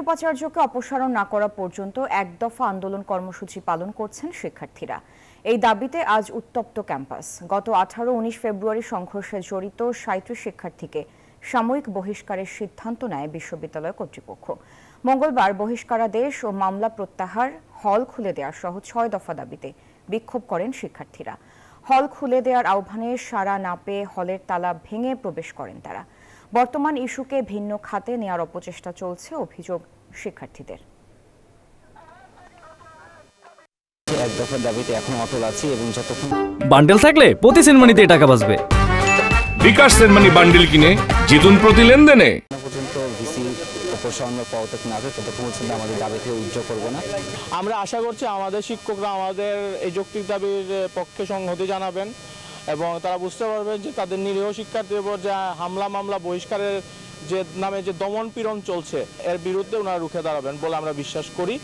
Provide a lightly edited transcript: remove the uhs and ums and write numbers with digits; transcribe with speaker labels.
Speaker 1: উপাচার্যকে অপসারণ না করা পর্যন্ত এক দফা আন্দোলন কর্মসূচি পালন করছেন শিক্ষার্থীরা। এই দাবিতে আজ উত্তপ্ত ক্যাম্পাস। গত 18-19 ফেব্রুয়ারি সংঘর্ষে জড়িত 37 শিক্ষার্থীকে সাময়িক বহিষ্কারের সিদ্ধান্ত নেয় বিশ্ববিদ্যালয় কর্তৃপক্ষ। মঙ্গলবার বহিষ্কারাদেশ ও মামলা প্রত্যাহার, হল খুলে দেওয়া সহ 6 দফা দাবিতে বিক্ষোভ করেন শিক্ষার্থীরা। হল খুলে দেওয়ার আহ্বানে সাড়া না পেয়ে হলের তালা ভেঙে প্রবেশ করেন তারা। বর্তমান ইস্যুকে ভিন্ন খাতে নেওয়ার অপচেষ্টা চলছে অভিযোগ শিক্ষার্থীদের।
Speaker 2: এক দফার দাবিতে এখন অটল আছি এবং যতক্ষণ
Speaker 3: বান্ডেল থাকলে প্রতি সেনমানিতে টাকা বাঁচবে।
Speaker 4: বিকাশ সেনমানি বান্ডেল কিনে জিতুন প্রতি লেনদেনে।
Speaker 2: পর্যন্ত ভিসি অপসারণ বা পদত্যাগ না করে ততক্ষণ পর্যন্ত আমাদের দাবিতে উদ্যোগ করব না।
Speaker 5: আমরা আশা করছি আমাদের শিক্ষকরা আমাদের এই যৌক্তিক দাবির পক্ষে সংহতি জানাবেন এবং তারা বুঝতে পারবেন যে তাদের নিরীহ শিক্ষার্থীর উপর যে হামলা মামলা বহিষ্কারের যে নামে যে দমন পীড়ন চলছে এর বিরুদ্ধে ওনারা রুখে দাঁড়াবেন বলে আমরা বিশ্বাস করি।